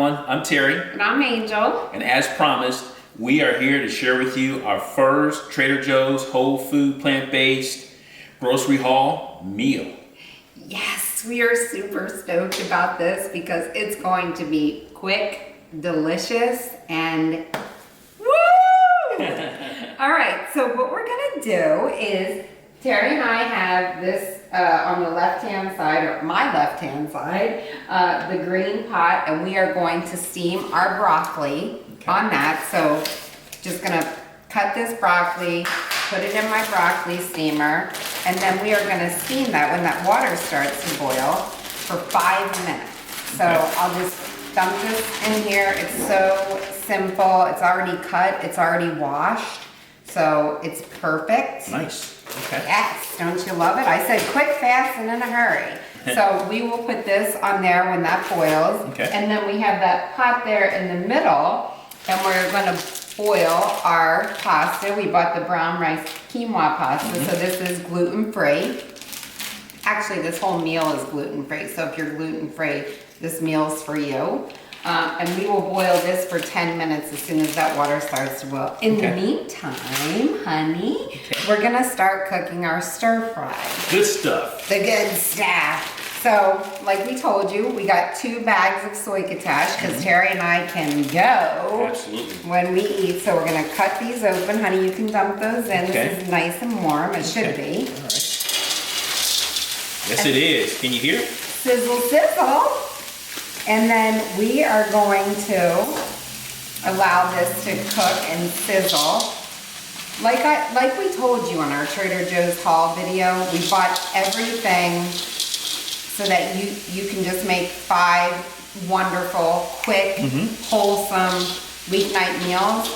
everyone. I'm Terry. And I'm Angel. And as promised, we are here to share with you our first Trader Joe's whole food, plant-based grocery haul meal. Yes, we are super stoked about this because it's going to be quick, delicious, and woo! All right, so what we're gonna do is Terry and I have this on the left-hand side, or my left-hand side, the green pot, and we are going to steam our broccoli on that. So just gonna cut this broccoli, put it in my broccoli steamer, and then we are gonna steam that when that water starts to boil for 5 minutes. So I'll just dump this in here. It's so simple. It's already cut, it's already washed. So it's perfect. Nice. Okay. Yes, don't you love it? I said quick, fast, and in a hurry. So we will put this on there when that boils. Okay. And then we have that pot there in the middle, and we're gonna boil our pasta. We bought the brown rice quinoa pasta, so this is gluten-free. Actually, this whole meal is gluten-free, so if you're gluten-free, this meal's for you. And we will boil this for 10 minutes as soon as that water starts to boil. In the meantime, honey, we're gonna start cooking our stir fry. Good stuff. The good stuff. So, like we told you, we got 2 bags of Soycatash because Terry and I can go when we eat. So we're gonna cut these open. Honey, you can dump those in. This is nice and warm. It should be. All right. Yes, it is. Can you hear? Sizzle, sizzle. And then we are going to allow this to cook and sizzle. Like we told you on our Trader Joe's haul video, we bought everything so that you can just make 5 wonderful, quick, wholesome weeknight meals.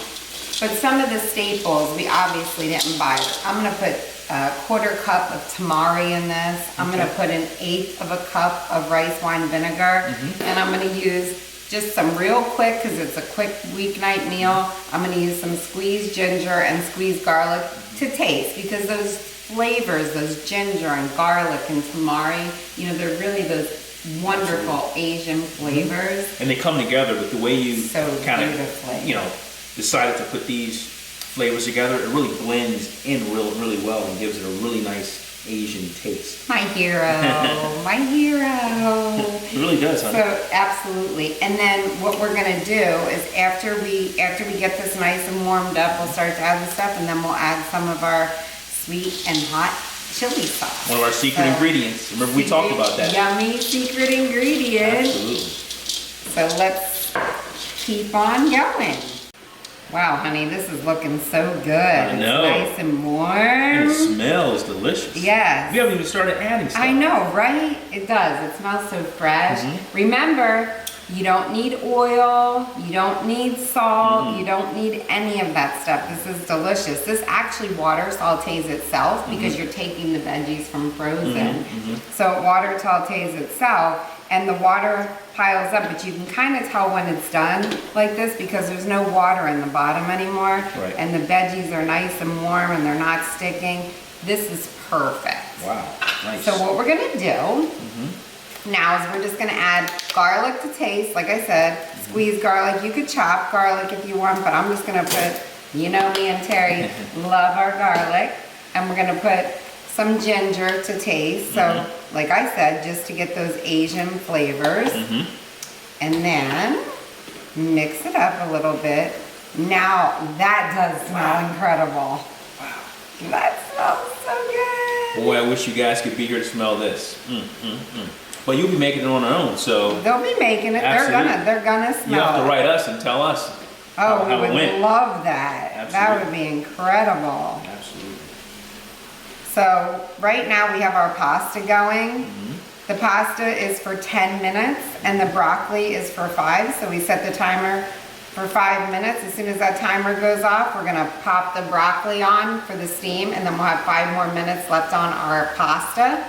But some of the staples we obviously didn't buy. I'm gonna put a 1/4 cup of tamari in this. I'm gonna put 1/8 of a cup of rice wine vinegar. And I'm gonna use just some real quick, because it's a quick weeknight meal, I'm gonna use some squeezed ginger and squeezed garlic to taste, because those flavors, those ginger and garlic and tamari, you know, they're really those wonderful Asian flavors. And they come together with the way you kind of, beautifully. you know, decided to put these flavors together. It really blends in really well and gives it a really nice Asian taste. My hero, my hero. It really does, honey. So absolutely. And then what we're gonna do is after we get this nice and warmed up, we'll start to add the stuff, and then we'll add some of our sweet and hot chili sauce. One of our secret ingredients. Remember we talked about that. Yummy secret ingredient. Absolutely. So let's keep on going. Wow, honey, this is looking so good. I know. It's nice and warm. And it smells delicious. Yes. We haven't even started adding stuff. I know, right? It does. It smells so fresh. Remember, you don't need oil, you don't need salt, you don't need any of that stuff. This is delicious. This actually water sautés itself because you're taking the veggies from frozen. So it water sautés itself, and the water piles up, but you can kind of tell when it's done like this because there's no water in the bottom anymore. Right. And the veggies are nice and warm and they're not sticking. This is perfect. Wow, nice. So what we're gonna do now is we're just gonna add garlic to taste. Like I said, squeeze garlic. You could chop garlic if you want, but I'm just gonna put, you know me and Terry love our garlic. And we're gonna put some ginger to taste. So like I said, just to get those Asian flavors. And then mix it up a little bit. Now that does smell incredible. Wow. That smells so good. Boy, I wish you guys could be here to smell this. But you'll be making it on our own, so They'll be making it. Absolutely. They're gonna smell it. you have to write us and tell us Oh, how we it would went. love that. That Absolutely. would be incredible. Absolutely. So right now we have our pasta going. The pasta is for 10 minutes and the broccoli is for 5. So we set the timer for 5 minutes. As soon as that timer goes off, we're gonna pop the broccoli on for the steam, and then we'll have 5 more minutes left on our pasta,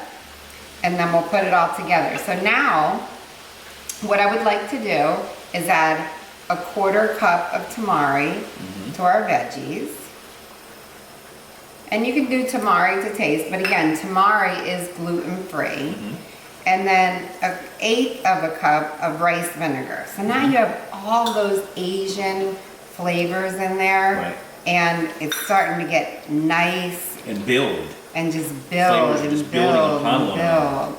and then we'll put it all together. So now, what I would like to do is add a 1/4 cup of tamari to our veggies. And you can do tamari to taste, but again, tamari is gluten-free. and then 1/8 of a cup of rice vinegar. So now you have all those Asian flavors in there, Right. and it's starting to get nice And build. and just build Flavors are and just building build upon and one another. build.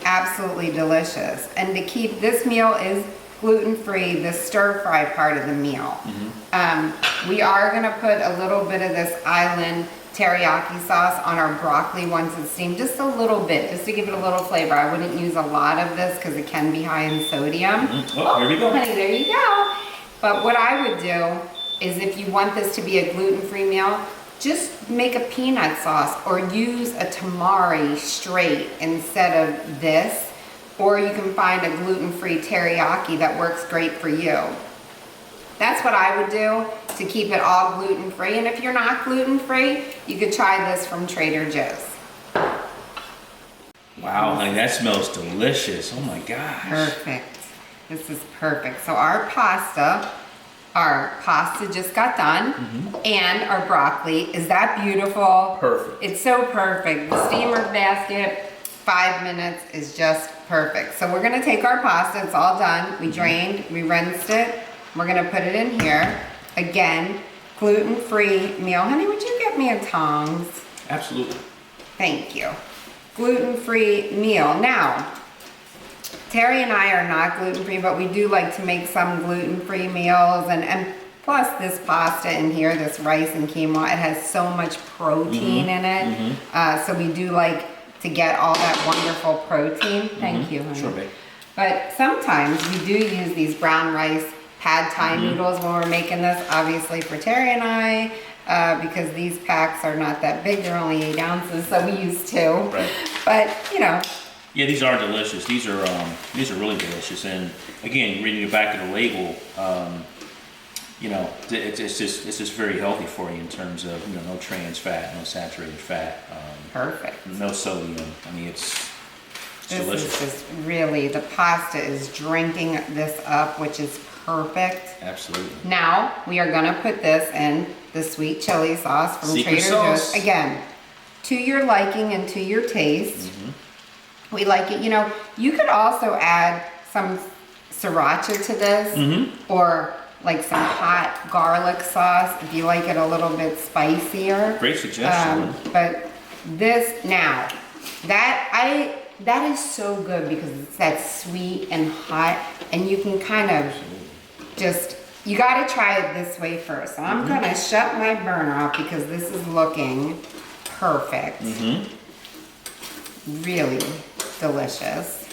Absolutely delicious. And to keep this meal is gluten-free, the stir-fry part of the meal. We are gonna put a little bit of this island teriyaki sauce on our broccoli once it's steamed, just a little bit, just to give it a little flavor. I wouldn't use a lot of this because it can be high in sodium. Oh, here we go. Honey, there you go. But what I would do is if you want this to be a gluten-free meal, just make a peanut sauce or use a tamari straight instead of this. Or you can find a gluten-free teriyaki that works great for you. That's what I would do to keep it all gluten-free. And if you're not gluten-free, you could try this from Trader Joe's. Wow, honey, that smells delicious. Oh my gosh. Perfect. This is perfect. So our pasta just got done, and our broccoli. Is that beautiful? Perfect. It's so perfect. The steamer basket, 5 minutes is just perfect. So we're gonna take our pasta, it's all done. We drained, we rinsed it. We're gonna put it in here. Again, gluten-free meal. Honey, would you get me a tongs? Absolutely. Thank you. Gluten-free meal. Now, Terry and I are not gluten-free, but we do like to make some gluten-free meals. And plus this pasta in here, this rice and quinoa, it has so much protein in it. So we do like to get all that wonderful protein. Thank you, honey. Sure, babe. But sometimes we do use these brown rice pad thai noodles when we're making this, obviously for Terry and I, because these packs are not that big, they're only 8 ounces, so we use 2. Right. But, you know. Yeah, these are delicious. These are really delicious. And again, reading the back of the label, you know, it's just very healthy for you in terms of, you know, no trans fat, no saturated fat. Perfect. No sodium. I mean, it's delicious. This is just really, the pasta is drinking this up, which is perfect. Absolutely. Now, we are gonna put this in the sweet chili sauce from Secret Trader sauce. Joe's. Again, to your liking and to your taste. We like it. You know, you could also add some sriracha to this, or like some hot garlic sauce if you like it a little bit spicier. Great suggestion. But this now, that is so good because it's that sweet and hot, and you can kind of just, you got to try it this way first. So I'm gonna shut my burner off because this is looking perfect. Really delicious.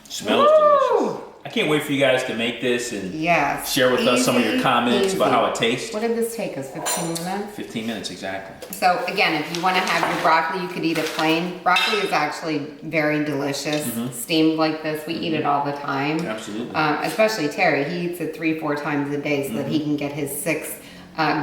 Smells Woo! delicious. I can't wait for you guys to make this and Yes. share with us some of your Easy, comments about easy. how it tastes. What did this take us, 15 minutes? 15 minutes exactly. So again, if you want to have your broccoli, you could eat it plain. Broccoli is actually very delicious, steamed like this. We eat it all the time. Absolutely. Especially Terry, he eats it 3-4 times a day so that he can get his 6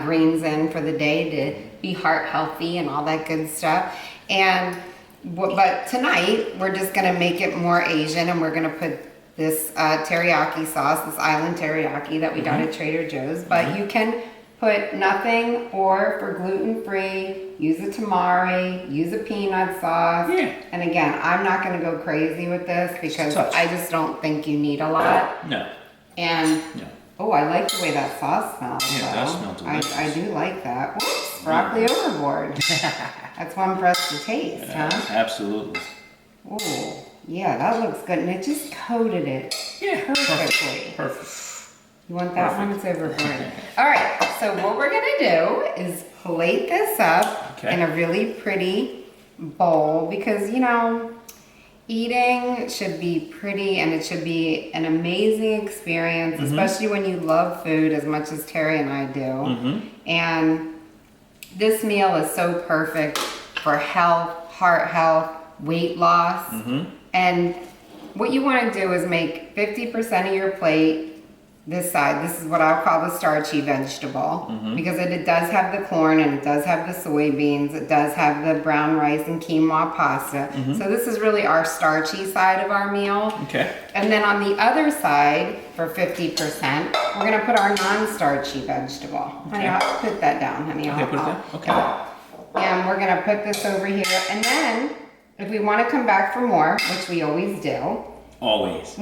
greens in for the day to be heart healthy and all that good stuff. And but tonight we're just gonna make it more Asian, and we're gonna put this teriyaki sauce, this island teriyaki that we got at Trader Joe's. But you can put nothing, or for gluten-free, use a tamari, use a peanut sauce. Yeah. And again, I'm not gonna go crazy with this because Touch. I just don't think you need a lot. No. And No. oh, I like the way that sauce smells. Yeah, it does smell delicious. I do like that. Whoops, broccoli overboard. That's one for us to taste, huh? Absolutely. Ooh, yeah, that looks good. And it just coated it perfectly. Perfect. You want that one? It's overboard. All right, so what we're gonna do is plate this up in a really pretty bowl because, you know, eating should be pretty and it should be an amazing experience, especially when you love food as much as Terry and I do. And this meal is so perfect for health, heart health, weight loss. And what you want to do is make 50% of your plate this side. This is what I'll call the starchy vegetable because it does have the corn and it does have the soybeans. It does have the brown rice and quinoa pasta. So this is really our starchy side of our meal. Okay. And then on the other side, for 50%, we're gonna put our non-starchy vegetable. Honey, I'll put that down, honey. Okay, put it down. Okay. And we're gonna put this over here. And then if we want to come back for more, which we always do, Always.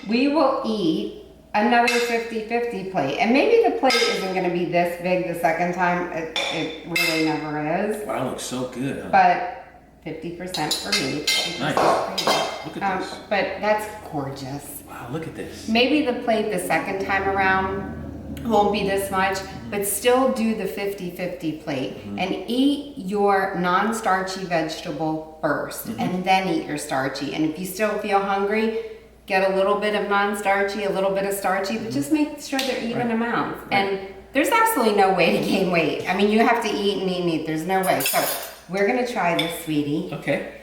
we will eat another 50-50 plate. And maybe the plate isn't going to be this big the second time. It really never is. Wow, it looks so good, huh? But 50% for me. 50% Nice. for you. Look at this. But that's gorgeous. Wow, look at this. Maybe the plate the second time around won't be this much, but still do the 50-50 plate and eat your non-starchy vegetable first and then eat your starchy. And if you still feel hungry, get a little bit of non-starchy, a little bit of starchy, but just make sure they're even amounts. And there's absolutely no way to gain weight. I mean, you have to eat and eat and eat. There's no way. So we're gonna try this, sweetie. Okay.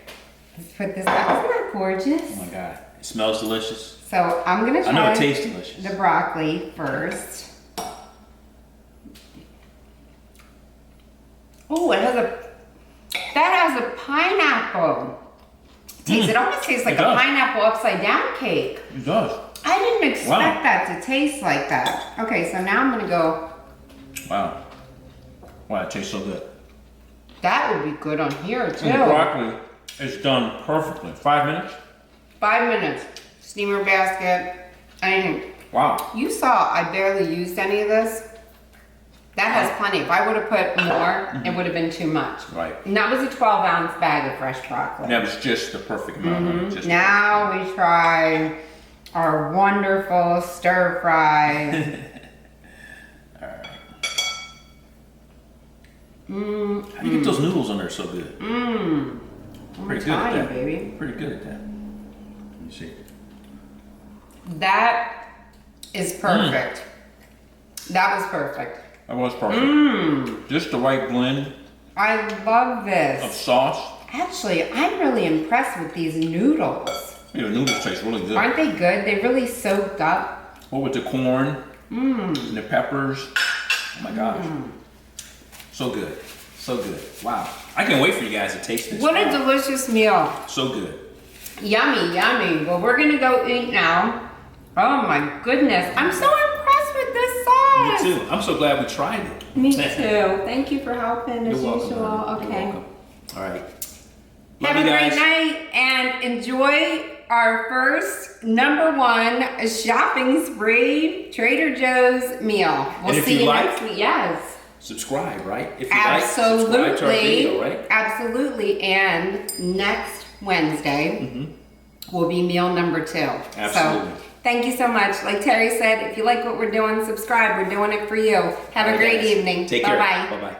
Let's put this out. Isn't that gorgeous? Oh my God. It smells delicious. So I'm gonna try I know it tastes delicious. the broccoli first. Oh, that has a pineapple. It almost tastes like a pineapple upside down cake. It does. I didn't expect that to taste like that. Okay, so now I'm gonna go. Wow. Wow, it tastes so good. That would be good on here too. And the broccoli is done perfectly. 5 minutes? 5 minutes. Steamer basket. And Wow. you saw I barely used any of this. That has plenty. If I would have put more, it would have been too much. Right. And that was a 12-ounce bag of fresh broccoli. That was just the perfect amount. Just Now we try our wonderful stir fry. Alright. How do you get those noodles on there so good? Pretty good at that. Baby. Pretty good at that. Let me see. That is perfect. That was perfect. That was perfect. Just the right blend I love of this. sauce. Actually, I'm really impressed with these noodles. Yeah, the noodles taste really good. Aren't they good? They really soaked up. What with the corn and the peppers. Oh my gosh. So good. So good. Wow. I can't wait for you guys to taste this. What a Wow. delicious meal. So good. Yummy, yummy. Well, we're gonna go eat now. Oh my goodness. I'm so impressed with this sauce. Me too. I'm so glad we tried it. Me too. Thank you for helping as You're welcome, usual. honey. Okay. You're welcome. All right. Have Love a you great guys. night and enjoy our first #1 shopping spree Trader Joe's meal. We'll And if see you you like- next week. Yes. Subscribe, right? If you like, subscribe to our Absolutely. video, right? Absolutely. And next Wednesday will be meal #2. Absolutely. So thank you so much. Like Terry said, if you like what we're doing, subscribe. We're doing it for you. Have a All right, great guys. evening. Take care. Bye-bye. Bye-bye.